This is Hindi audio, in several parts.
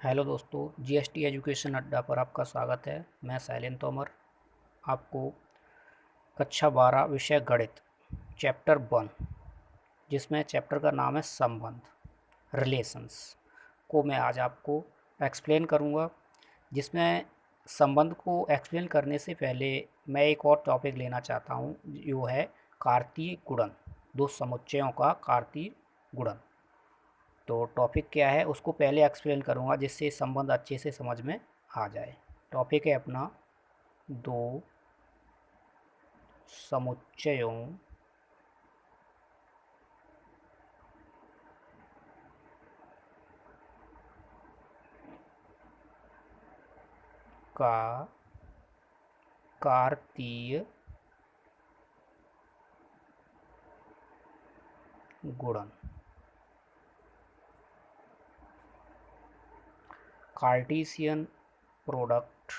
हेलो दोस्तों, जीएसटी एजुकेशन अड्डा पर आपका स्वागत है। मैं शैलेंद्र तोमर आपको कक्षा 12 विषय गणित चैप्टर 1, जिसमें चैप्टर का नाम है संबंध, रिलेशंस को मैं आज आपको एक्सप्लेन करूंगा। जिसमें संबंध को एक्सप्लेन करने से पहले मैं एक और टॉपिक लेना चाहता हूं, जो है कार्तीय गुणन, दो समुच्चयों का कार्तीय गुणन। तो टॉपिक क्या है उसको पहले एक्सप्लेन करूँगा, जिससे संबंध अच्छे से समझ में आ जाए। टॉपिक है अपना दो समुच्चयों का कार्तीय गुणन। Cartesian product,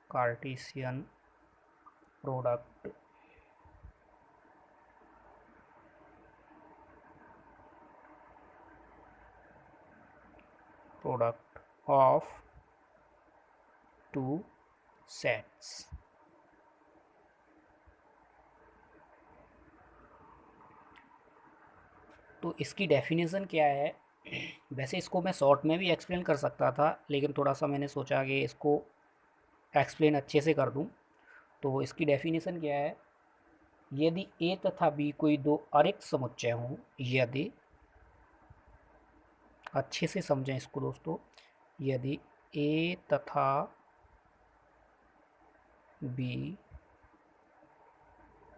Cartesian product product of two sets. तो इसकी डेफिनेशन क्या है? वैसे इसको मैं शॉर्ट में भी एक्सप्लेन कर सकता था, लेकिन थोड़ा सा मैंने सोचा कि इसको एक्सप्लेन अच्छे से कर दूं। तो इसकी डेफिनेशन क्या है? यदि ए तथा बी कोई दो अरिक्त समुच्चय हों, यदि, अच्छे से समझें इसको दोस्तों, यदि ए तथा बी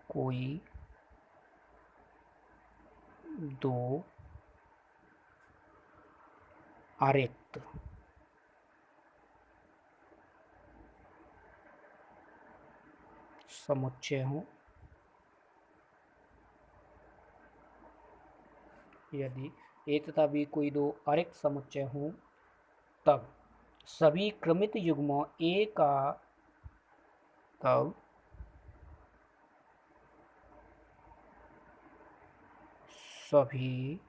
कोई दो अरिक्त समुच्चय हों, यदि ए तथा बी कोई दो अरिक्त समुच्चय हों, तब सभी क्रमित युग्मों ए का, तब सभी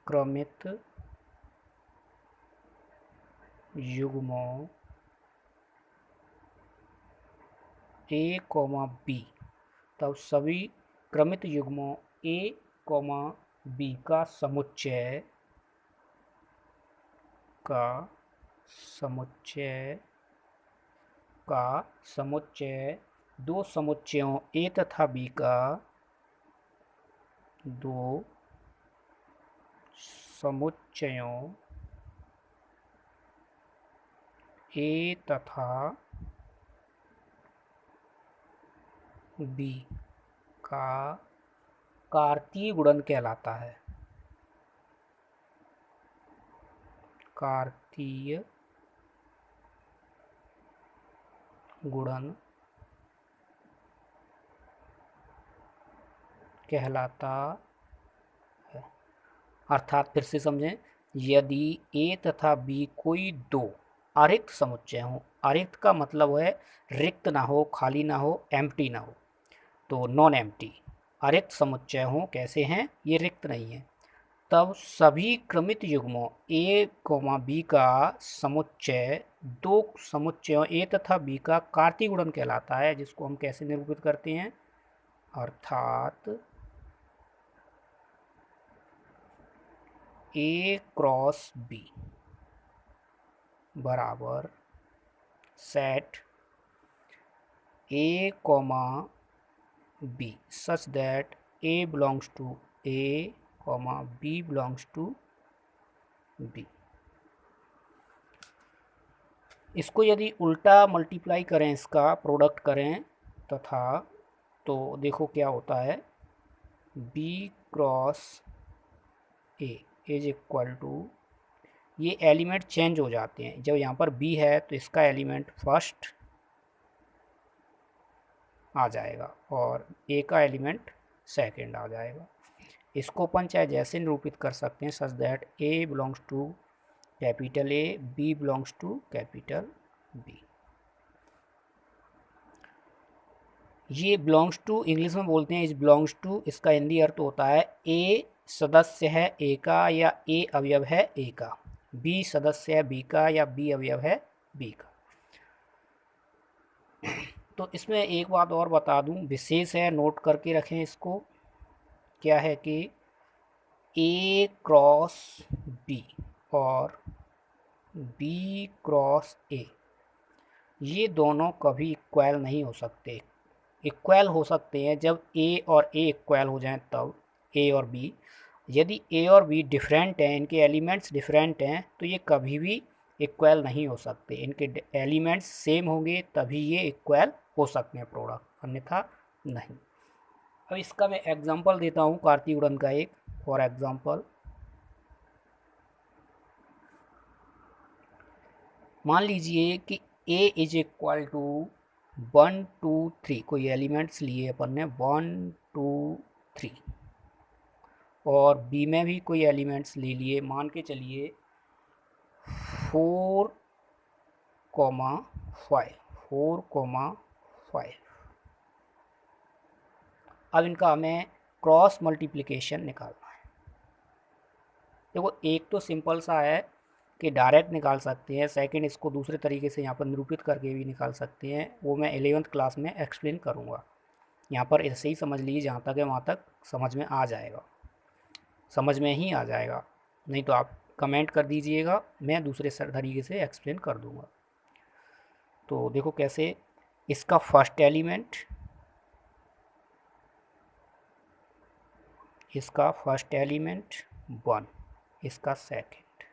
क्रमित युग्मों ए कॉमा बी, तब सभी क्रमित युग्मों ए कॉमा बी का समुच्चय, का समुच्चय का समुच्चय दो समुच्चयों ए तथा बी का, दो समुच्चयों ए तथा बी का कार्तीय गुणन कहलाता है। कार्तीय गुणन कहलाता है। अर्थात फिर से समझें, यदि ए तथा बी कोई दो अरिक्त समुच्चय हों, अरिक्त का मतलब है रिक्त ना हो, खाली ना हो, एम्प्टी ना हो, तो नॉन एम्प्टी अरिक्त समुच्चय हों, कैसे हैं ये, रिक्त नहीं है, तब सभी क्रमित युग्मों ए कोमा बी का समुच्चय दो समुच्चयों ए तथा बी का कार्तीय गुणन कहलाता है। जिसको हम कैसे निरूपित करते हैं? अर्थात ए क्रॉस बी बराबर set A comma B such that A belongs to A comma B belongs to B. इसको यदि उल्टा मल्टीप्लाई करें, इसका प्रोडक्ट करें तथा, तो देखो क्या होता है, B cross A is equal to, ये एलिमेंट चेंज हो जाते हैं। जब यहाँ पर बी है तो इसका एलिमेंट फर्स्ट आ जाएगा और ए का एलिमेंट सेकंड आ जाएगा। इसको अपन चाहे जैसे निरूपित कर सकते हैं, such that A belongs to capital A, b belongs to capital B. ये बिलोंग्स टू इंग्लिश में बोलते हैं इज बिलोंग्स टू, इसका हिंदी अर्थ होता है ए सदस्य है ए का या ए अवयव है ए का, बी सदस्य है बी का या बी अवयव है बी का। तो इसमें एक बात और बता दूं, विशेष है, नोट करके रखें इसको। क्या है कि ए क्रॉस बी और बी क्रॉस ए, ये दोनों कभी इक्वल नहीं हो सकते। इक्वल हो सकते हैं जब ए और ए इक्वल हो जाएं, तब ए और बी। यदि ए और बी डिफरेंट हैं, इनके एलिमेंट्स डिफरेंट हैं, तो ये कभी भी इक्वल नहीं हो सकते। इनके एलिमेंट्स सेम होंगे तभी ये इक्वल हो सकते हैं प्रोडक्ट, अन्यथा नहीं। अब इसका मैं एग्जांपल देता हूँ कार्तीय उड़न का एक। फॉर एग्जांपल, मान लीजिए कि a इज इक्वल टू 1 2 3, कोई एलिमेंट्स लिए अपन ने 1 2 3, और b में भी कोई एलिमेंट्स ले लिए, मान के चलिए 4 5 4 5। अब इनका हमें क्रॉस मल्टीप्लिकेशन निकालना है। देखो, एक तो सिंपल सा है कि डायरेक्ट निकाल सकते हैं, सेकंड इसको दूसरे तरीके से यहाँ पर निरूपित करके भी निकाल सकते हैं, वो मैं 11th क्लास में एक्सप्लेन करूँगा। यहाँ पर ऐसे ही समझ लीजिए, जहाँ तक है वहाँ तक समझ में आ जाएगा, समझ में ही आ जाएगा, नहीं तो आप कमेंट कर दीजिएगा, मैं दूसरे तरीके से एक्सप्लेन कर दूँगा। तो देखो कैसे, इसका फर्स्ट एलिमेंट, इसका फर्स्ट एलिमेंट 1, इसका सेकंड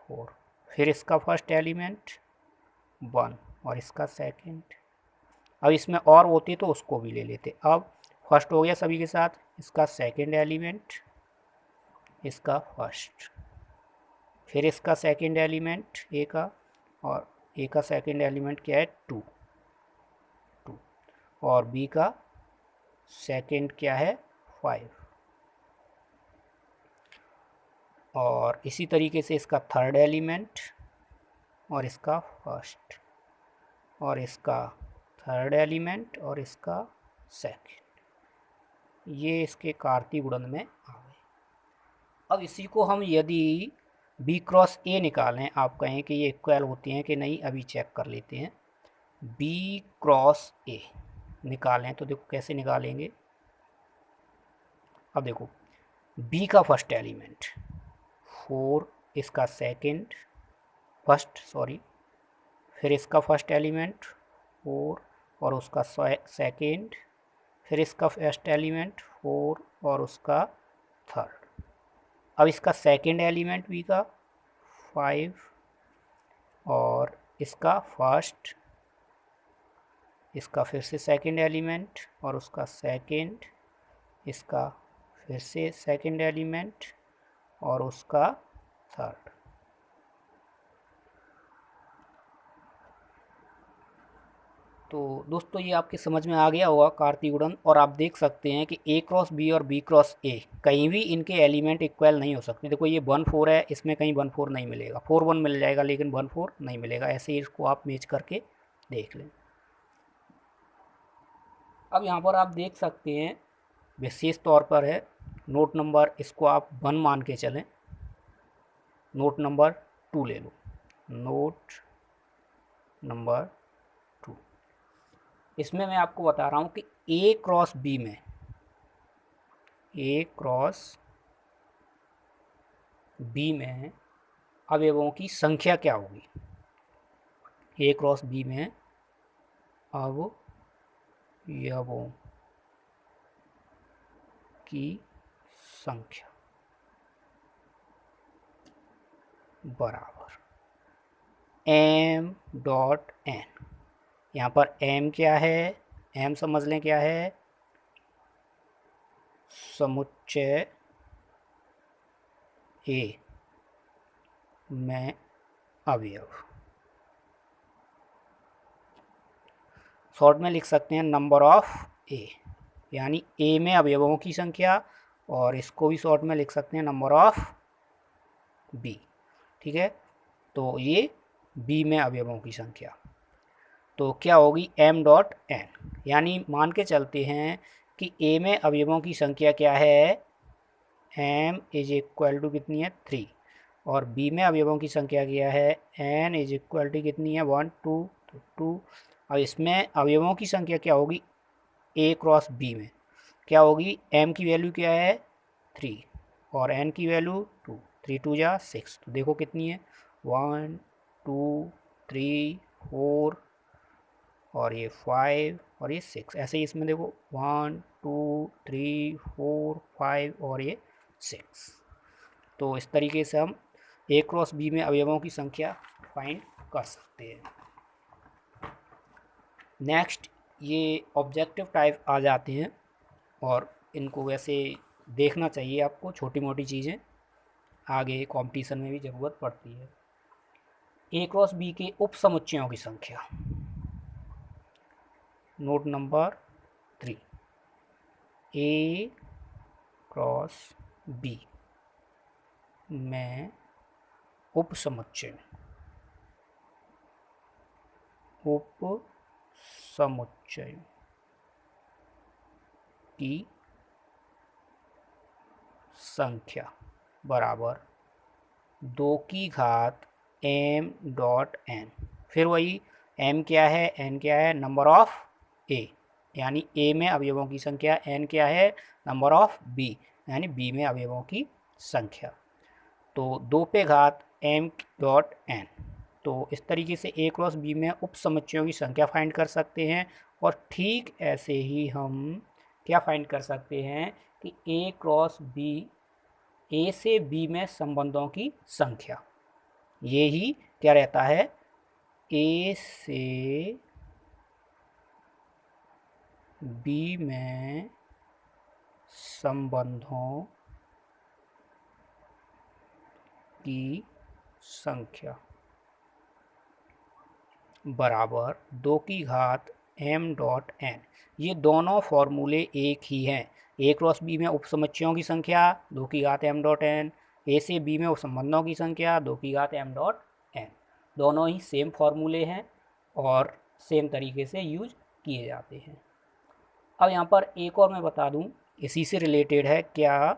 4, फिर इसका फर्स्ट एलिमेंट 1 और इसका सेकंड। अब इसमें और होती तो उसको भी ले लेते। अब फर्स्ट हो गया सभी के साथ, इसका सेकंड एलिमेंट, इसका फर्स्ट, फिर इसका सेकंड एलिमेंट ए का, और ए का सेकंड एलिमेंट क्या है 2, और बी का सेकंड क्या है 5, और इसी तरीके से इसका थर्ड एलिमेंट, और इसका फर्स्ट, और इसका थर्ड एलिमेंट, और इसका सेकंड। ये इसके कार्तीय गुणन में आ गए। अब इसी को हम यदि बी क्रॉस ए निकालें, आप कहें कि ये इक्वल होती हैं कि नहीं, अभी चेक कर लेते हैं। बी क्रॉस ए निकालें तो देखो कैसे निकालेंगे। अब देखो, बी का फर्स्ट एलिमेंट 4, इसका सेकंड फर्स्ट सॉरी, फिर इसका फर्स्ट एलिमेंट 4 और उसका सेकंड, फिर इसका फर्स्ट एलिमेंट 4 और उसका थर्ड। अब इसका सेकंड एलिमेंट बी का 5 और इसका फर्स्ट, इसका फिर से सेकंड एलिमेंट और उसका सेकंड, इसका फिर से सेकंड एलिमेंट और उसका थर्ड। तो दोस्तों, ये आपके समझ में आ गया होगा कार्तीय गुणन। और आप देख सकते हैं कि ए क्रॉस बी और बी क्रॉस ए, कहीं भी इनके एलिमेंट इक्वल नहीं हो सकते। देखो, ये 1 4 है, इसमें कहीं 1 4 नहीं मिलेगा, 4 1 मिल जाएगा लेकिन 1 4 नहीं मिलेगा। ऐसे ही इसको आप मैच करके देख लें। अब यहाँ पर आप देख सकते हैं, विशेष तौर पर है नोट नंबर, इसको आप 1 मान के चलें, नोट नंबर 2 ले लो, नोट नंबर 2। इसमें मैं आपको बता रहा हूँ कि ए क्रॉस बी में, ए क्रॉस बी में अवयवों की संख्या क्या होगी। ए क्रॉस बी में अवयवों की संख्या बराबर m डॉट n। यहाँ पर m क्या है, m समझ लें क्या है, समुच्चय A में अवयव, शॉर्ट में लिख सकते हैं नंबर ऑफ A, यानी A में अवयवों की संख्या, और इसको भी शॉर्ट में लिख सकते हैं नंबर ऑफ B। ठीक है, तो ये B में अवयवों की संख्या तो क्या होगी m डॉट n। यानी मान के चलते हैं कि A में अवयवों की संख्या क्या है m इज इक्वल टू कितनी है 3, और b में अवयवों की संख्या क्या है n इज इक्वल टू कितनी है 1 2, तो 2। अब इसमें अवयवों की संख्या क्या होगी a क्रॉस b में क्या होगी, m की वैल्यू क्या है 3 और n की वैल्यू 2, 3 2 जा 6, तो देखो कितनी है 1 2 3 4 और ये 5 और ये 6, ऐसे ही इसमें देखो 1 2 3 4 5 और ये 6। तो इस तरीके से हम a क्रॉस b में अवयवों की संख्या फाइंड कर सकते हैं। नेक्स्ट ये ऑब्जेक्टिव टाइप आ जाते हैं और इनको वैसे देखना चाहिए आपको, छोटी मोटी चीज़ें आगे कंपटीशन में भी ज़रूरत पड़ती है। a क्रॉस b के उप समुच्चयों की संख्या, note number 3, a cross b में उप समुच्चय की संख्या बराबर 2 की घात m डॉट n। फिर वही m क्या है n क्या है, नंबर ऑफ a, यानी a में अवयवों की संख्या, n क्या है नंबर ऑफ b यानी b में अवयवों की संख्या। तो 2 पे घात m डॉट n। तो इस तरीके से a क्रॉस b में उप समुच्चयों की संख्या फाइंड कर सकते हैं। और ठीक ऐसे ही हम क्या फाइंड कर सकते हैं कि a क्रॉस b, a से b में संबंधों की संख्या, ये ही क्या रहता है a से b में संबंधों की संख्या बराबर 2 की घात m डॉट n। ये दोनों फॉर्मूले एक ही हैं। a क्रॉस b में उपसमुच्चयों की संख्या 2 की घात m डॉट n, a से b में उपसंबंधों की संख्या 2 की घात m डॉट n, दोनों ही सेम फॉर्मूले हैं और सेम तरीके से यूज किए जाते हैं। अब यहाँ पर एक और मैं बता दूँ, इसी से रिलेटेड है, क्या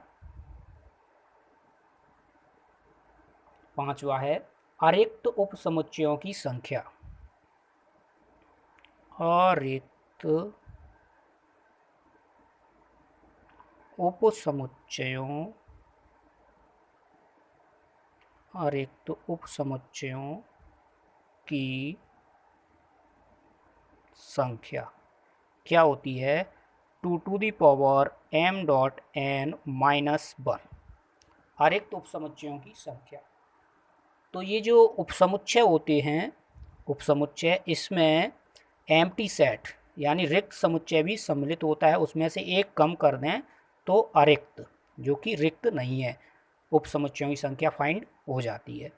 5वां है अरिक्त उपसमुच्चयों की संख्या। अरिक्त उपसमुच्चयों की संख्या क्या होती है 2 two the power m dot n minus 1। अरिक्त उपसमुच्चयों की संख्या, तो ये जो उपसमुच्चय होते हैं, उपसमुच्चय, इसमें एम्प्टी सेट यानी रिक्त समुच्चय भी सम्मिलित होता है, उसमें से एक कम कर दें तो अरिक्त, जो कि रिक्त नहीं है, उपसमुच्चयों की संख्या फाइंड हो जाती है।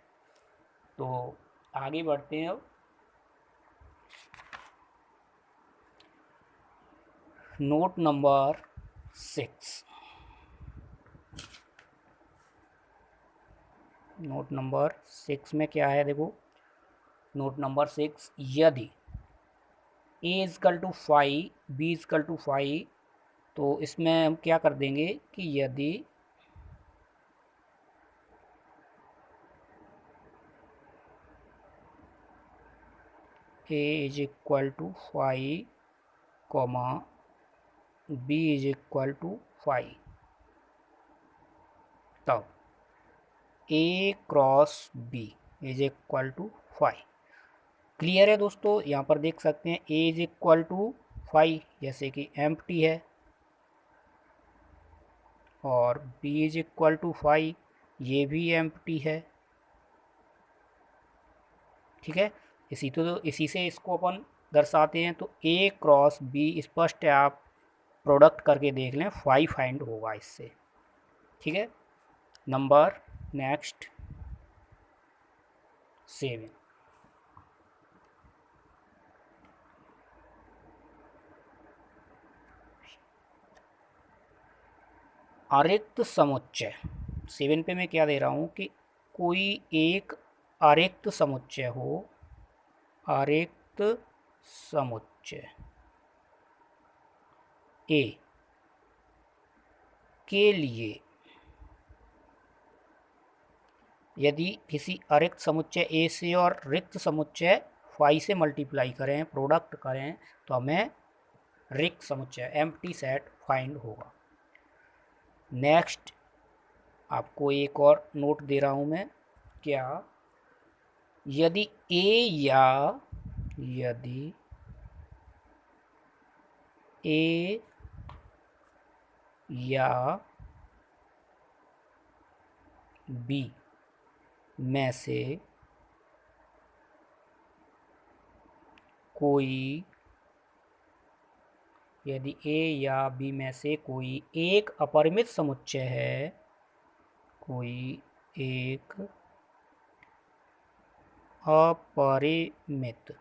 तो आगे बढ़ते हैं। अब नोट नंबर 6, नोट नंबर 6 में क्या है देखो, नोट नंबर 6, यदि a equal to 5 b equal to 5, तो इसमें हम क्या कर देंगे कि यदि a is equal to 5 comma b is equal to 5, तब a cross b is equal to 5। Clear है दोस्तों, यहाँ पर देख सकते हैं a इज इक्वल टू 5 जैसे कि एम्प्टी है, और b इज इक्वल टू 5 ये भी एम्प्टी है। ठीक है, इसी से इसको अपन दर्शाते हैं। तो a क्रॉस b स्पष्ट है, आप प्रोडक्ट करके देख लें, 5 फाइंड होगा इससे। ठीक है, नंबर नेक्स्ट 7, अरिक्त समुच्चय। 7 पे मैं क्या दे रहा हूँ कि कोई एक अरिक्त समुच्चय हो, अरिक्त समुच्चय A के लिए यदि किसी अरिक्त समुच्चय ए से और रिक्त समुच्चय फाई से मल्टीप्लाई करें, प्रोडक्ट करें, तो हमें रिक्त समुच्चय एम्प्टी सेट फाइंड होगा। नेक्स्ट आपको एक और नोट दे रहा हूं मैं, क्या यदि ए या बी में से कोई यदि ए या बी में से कोई एक अपरिमित समुच्चय है, कोई एक अपरिमित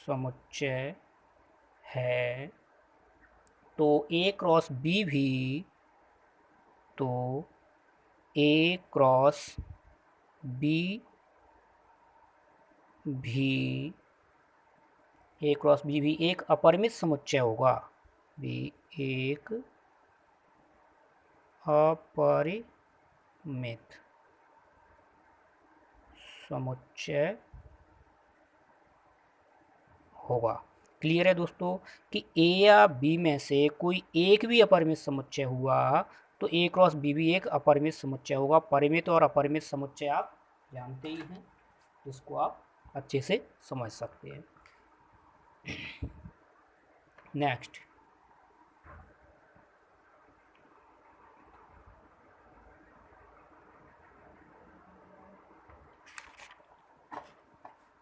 समुच्चय है, तो ए क्रॉस बी भी ए क्रॉस बी भी एक अपरिमित समुच्चय होगा, भी एक अपरिमित समुच्चय होगा। क्लियर है दोस्तों कि ए या बी में से कोई एक भी अपरिमित समुच्चय हुआ तो ए क्रॉस बी भी एक अपरिमित समुच्चय होगा। परिमित और अपरिमित समुच्चय आप जानते ही हैं, इसको आप अच्छे से समझ सकते हैं। नेक्स्ट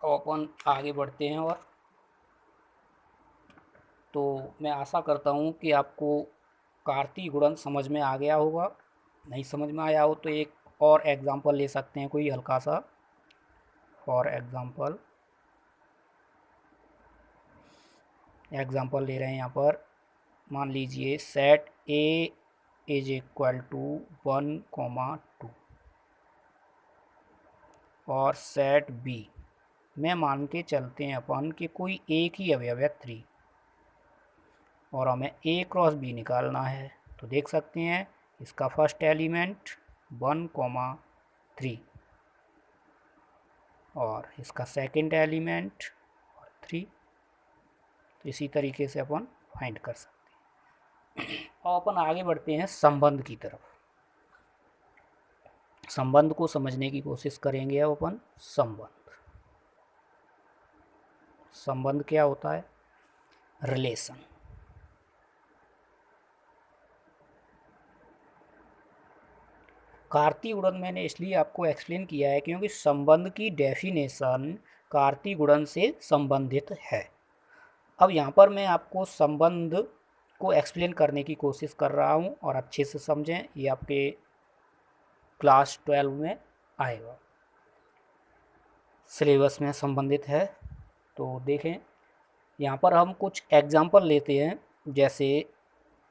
अपन आगे बढ़ते हैं, और तो मैं आशा करता हूँ कि आपको कार्तीय गुणन समझ में आ गया होगा। नहीं समझ में आया हो तो एक और एग्जांपल ले सकते हैं, कोई हल्का सा। फॉर एग्जांपल ले रहे हैं यहाँ पर। मान लीजिए set A is equal to 1,2 और सेट बी में मान के चलते हैं अपन कि कोई एक ही अवयव है 3 और हमें ए क्रॉस बी निकालना है। तो देख सकते हैं इसका फर्स्ट एलिमेंट 1,3 और इसका सेकंड एलिमेंट 3। तो इसी तरीके से अपन फाइंड कर सकते हैं। और अपन आगे बढ़ते हैं संबंध की तरफ। संबंध को समझने की कोशिश करेंगे अब अपन। संबंध क्या होता है? रिलेशन। कार्तीय गुणन मैंने इसलिए आपको एक्सप्लेन किया है क्योंकि संबंध की डेफिनेशन कार्तीय गुणन से संबंधित है। अब यहाँ पर मैं आपको संबंध को एक्सप्लेन करने की कोशिश कर रहा हूँ और अच्छे से समझें, ये आपके क्लास 12 में आएगा, सिलेबस में संबंधित है। तो देखें यहाँ पर हम कुछ एग्जाम्पल लेते हैं, जैसे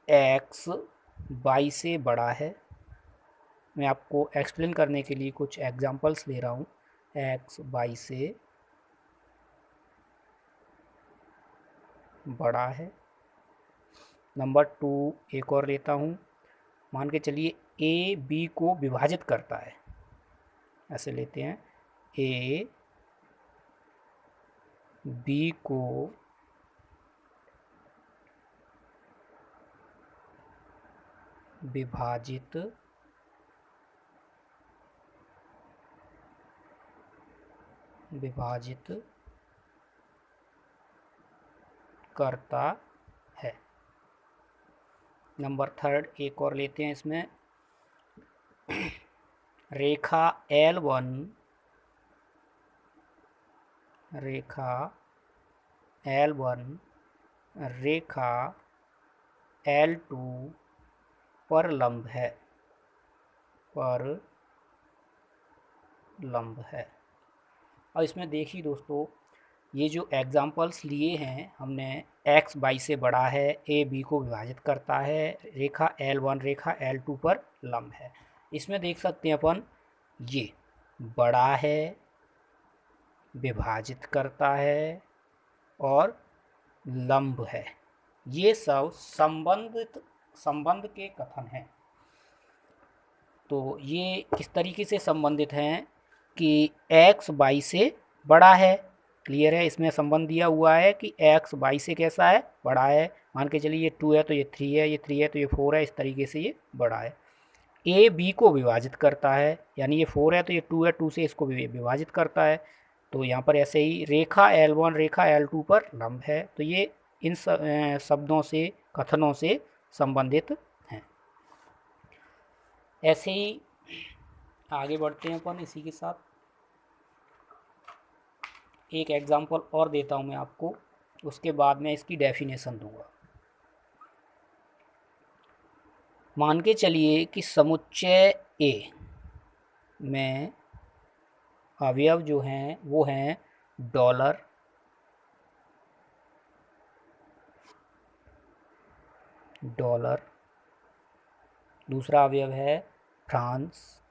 x y से बड़ा है। मैं आपको एक्सप्लेन करने के लिए कुछ एग्जाम्पल्स ले रहा हूँ। x y से बड़ा है। नंबर 2 एक और लेता हूँ। मान के चलिए a b को विभाजित करता है, ऐसे लेते हैं a b को विभाजित करता है। नंबर 3 एक और लेते हैं। इसमें रेखा L1 रेखा L2 पर लंब है। और इसमें देखिए दोस्तों, ये जो एग्जाम्पल्स लिए हैं हमने, x y से बड़ा है, a b को विभाजित करता है, रेखा L1 रेखा L2 पर लंब है। इसमें देख सकते हैं अपन, ये बड़ा है, विभाजित करता है, और लंब है। ये सब संबंध के कथन हैं। तो ये किस तरीके से संबंधित हैं कि x y से बड़ा है। क्लियर है, इसमें संबंध दिया हुआ है कि x y से कैसा है, बड़ा है। मान के चलिए ये 2 है तो ये 3 है, ये 3 है तो ये 4 है, इस तरीके से ये बड़ा है। a b को विभाजित करता है, यानी ये 4 है तो ये 2 है, 2 से इसको विभाजित करता है। तो यहाँ पर ऐसे ही रेखा L1 रेखा L2 पर लंब है। तो ये इन शब्दों से, कथनों से संबंधित हैं। ऐसे ही आगे बढ़ते हैं अपन इसी के साथ। एक एग्जांपल और देता हूँ मैं आपको, उसके बाद मैं इसकी डेफिनेशन दूंगा। मान के चलिए कि समुच्चय A में अवयव जो हैं वो हैं डॉलर, दूसरा अवयव है फ्रांस,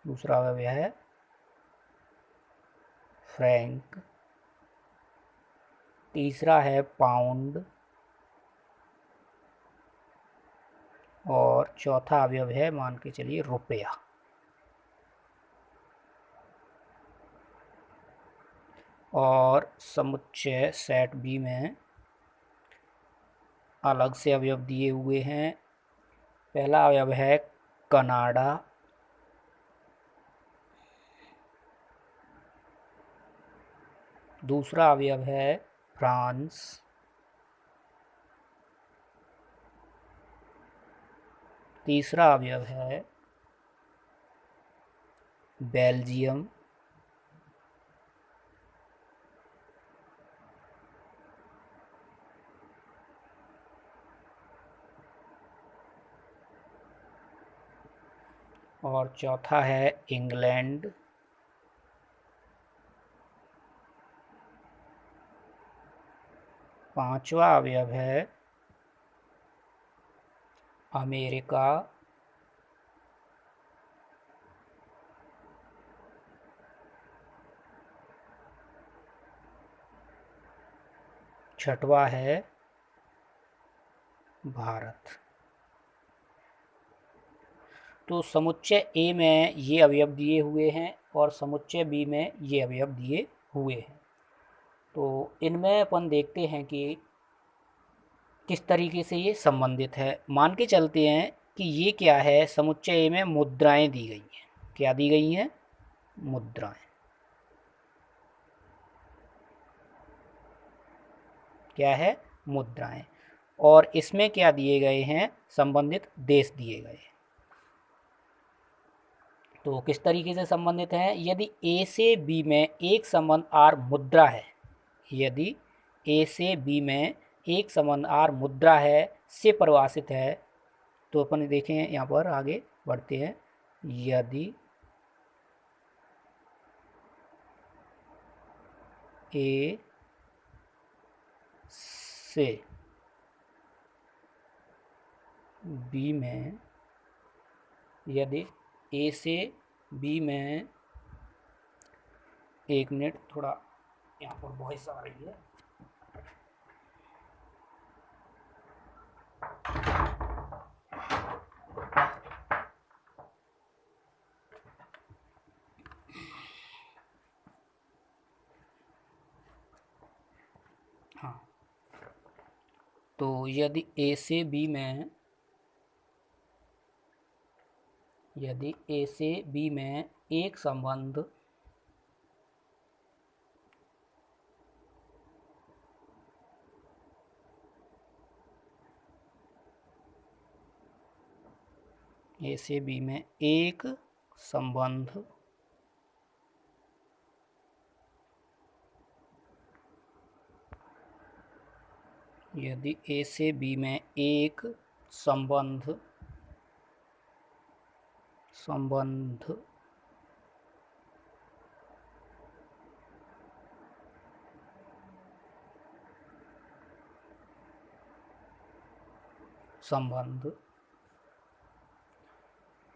दूसरा अवयव है फ्रैंक, तीसरा है पाउंड और चौथा अवयव है मान के चलिए रुपया। और समुच्चय सेट बी में अलग से अवयव दिए हुए हैं। पहला अवयव है कनाडा, दूसरा अवयव है फ्रांस, तीसरा अवयव है बेल्जियम, और चौथा है इंग्लैंड, पांचवा अवयव है अमेरिका, छठवा है भारत। तो समुच्चय ए में ये अवयव दिए हुए हैं और समुच्चय बी में ये अवयव दिए हुए हैं। तो इनमें अपन देखते हैं कि किस तरीके से ये संबंधित है। मान के चलते हैं कि ये क्या है, समुच्चय ए में मुद्राएं दी गई हैं। क्या दी गई हैं? मुद्राएं। क्या है? मुद्राएं। और इसमें क्या दिए गए हैं? संबंधित देश दिए गए हैं। तो किस तरीके से संबंधित हैं? यदि ए से बी में एक संबंध आर मुद्रा है, यदि ए से बी में एक संबंध आर मुद्रा है से परिभाषित है, तो अपन देखें यहाँ पर आगे बढ़ते हैं। यदि ए से बी में, यदि ए से बी में, एक मिनट, थोड़ा यहाँ पर वॉइस आ रही है। हाँ, तो यदि ए से बी में, यदि ए से बी में एक संबंध ए से बी में एक संबंध यदि ए से बी में एक संबंध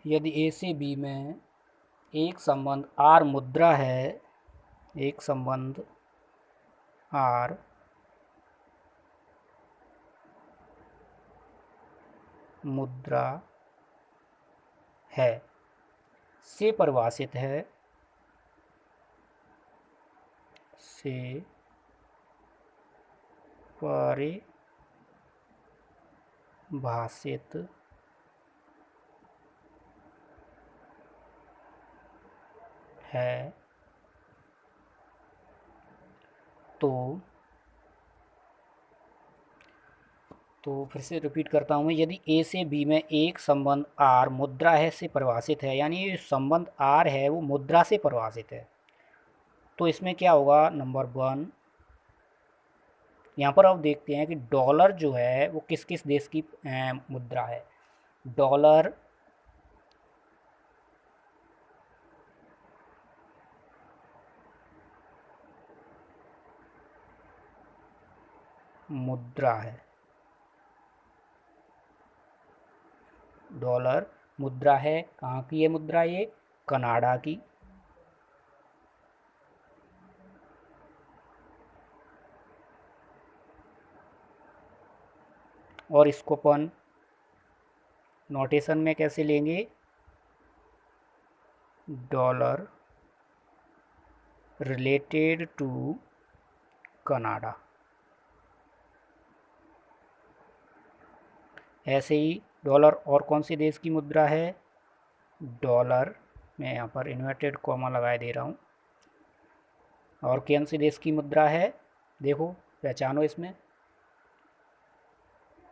यदि ए से बी में एक संबंध आर मुद्रा है, एक संबंध आर मुद्रा है से परिभाषित है, से परिभाषित है, तो फिर से रिपीट करता हूँ मैं, यदि ए से बी में एक संबंध आर मुद्रा है से परिभाषित है, यानी ये संबंध आर है वो मुद्रा से परिभाषित है, तो इसमें क्या होगा, नंबर 1 यहाँ पर आप देखते हैं कि डॉलर जो है वो किस किस देश की मुद्रा है। डॉलर मुद्रा है, डॉलर मुद्रा है, कहाँ की है मुद्रा, ये कनाडा की। और इसको अपन नोटेशन में कैसे लेंगे, डॉलर रिलेटेड टू कनाडा। ऐसे ही डॉलर और कौन से देश की मुद्रा है, डॉलर, मैं यहाँ पर इन्वर्टेड कॉमा लगाए दे रहा हूँ, और कौन से देश की मुद्रा है, देखो पहचानो इसमें,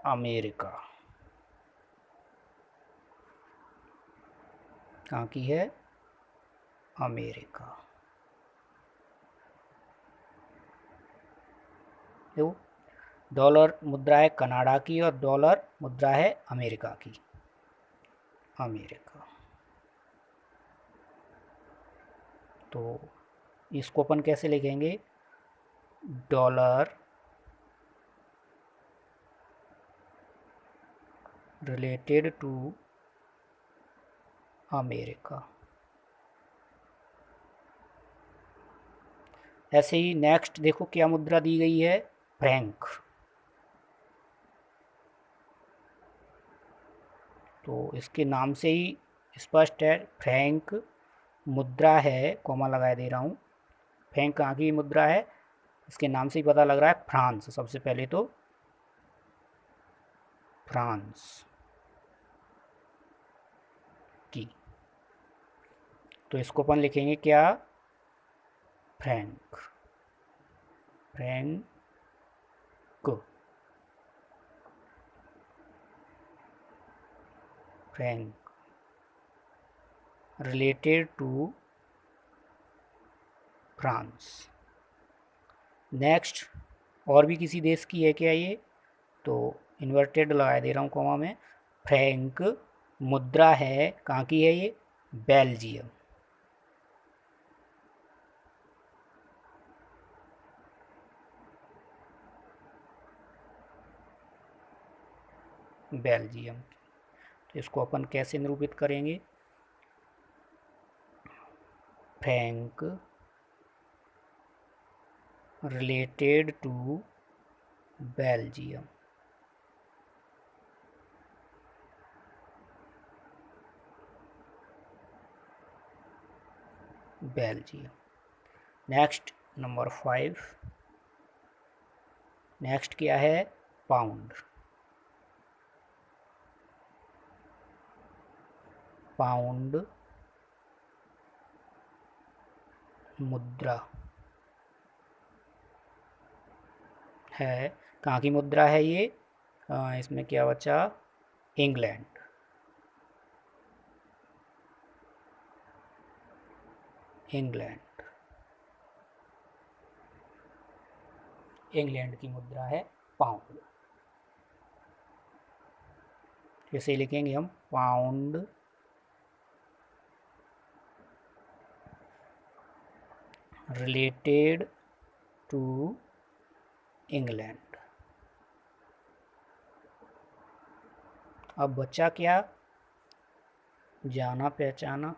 अमेरिका। कहाँ की है, अमेरिका। देखो डॉलर मुद्रा है कनाडा की और डॉलर मुद्रा है अमेरिका की, अमेरिका। तो इसको अपन कैसे लिखेंगे, डॉलर रिलेटेड टू अमेरिका। ऐसे ही नेक्स्ट देखो क्या मुद्रा दी गई है, फ्रैंक। तो इसके नाम से ही स्पष्ट है, फ्रैंक मुद्रा है, कॉमा लगाए दे रहा हूँ। फ्रैंक कहाँ की मुद्रा है, इसके नाम से ही पता लग रहा है, फ्रांस। सबसे पहले तो फ्रांस की, तो इसको अपन लिखेंगे क्या, franc, franc, franc related to France. Next और भी किसी देश की है क्या ये, तो इन्वर्टेड लगा दे रहा हूँ कॉमा में, फ्रैंक मुद्रा है, कहाँ की है ये, बेल्जियम। बेल्जियम। तो इसको अपन कैसे निरूपित करेंगे, franc related to Belgium. Belgium. Next number 5, next क्या है, पाउंड। पाउंड मुद्रा है, कहाँ की मुद्रा है ये, इसमें क्या बचा, इंग्लैंड। इंग्लैंड, इंग्लैंड की मुद्रा है पाउंड। इसे लिखेंगे हम, पाउंड रिलेटेड टू इंग्लैंड। अब बचा क्या, जाना पहचाना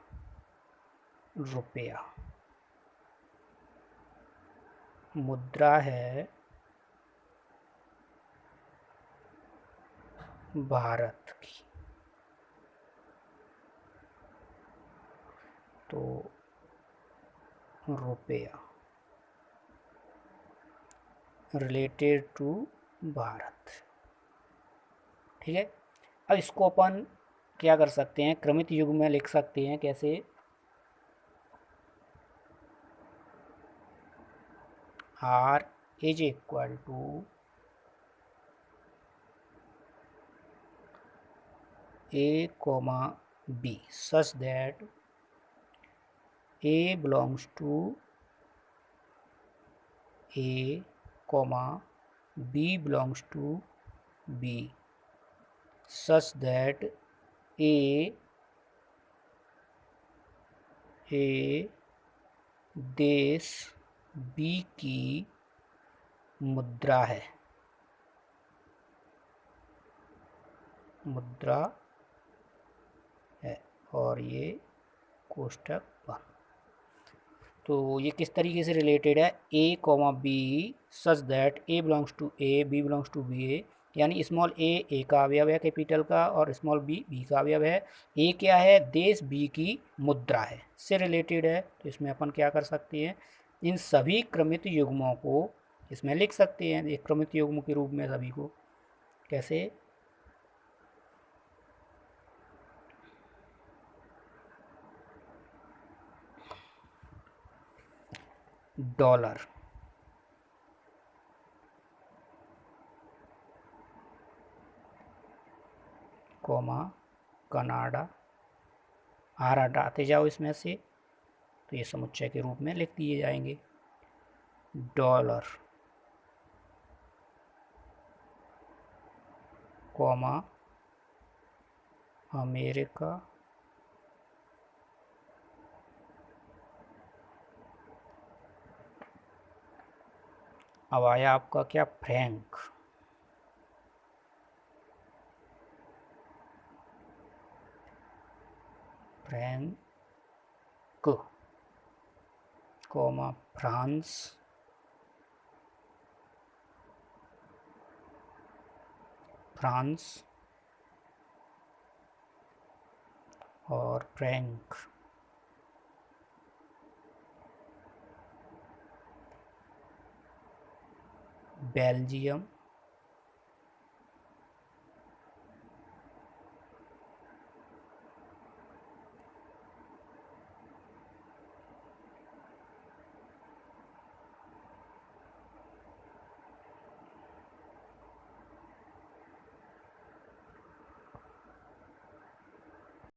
रुपया, मुद्रा है भारत की, तो रुपया रिलेटेड टू भारत। ठीक है, अब इसको अपन क्या कर सकते हैं, क्रमित युग में लिख सकते हैं। कैसे? R is equal to A, B such that A belongs to A, B belongs to B such that A देश B की मुद्रा है, और ये कोष्टक 1। तो ये किस तरीके से रिलेटेड है? A, B such that A belongs to A, B belongs to B, यानी स्मॉल a का अवयव है कैपिटल का, और स्मॉल b का अवयव है। A क्या है? देश B की मुद्रा है, से रिलेटेड है। तो इसमें अपन क्या कर सकते हैं, इन सभी क्रमित युग्मों को इसमें लिख सकते हैं एक क्रमित युग्म के रूप में सभी को। कैसे? डॉलर, कनाडा, आर हटाते जाओ इसमें से, तो ये समुच्चय के रूप में लिख दिए जाएंगे। डॉलर, अमेरिका, अब आया आपका क्या? फ्रैंक, फ्रांस, और फ्रैंक, बेल्जियम,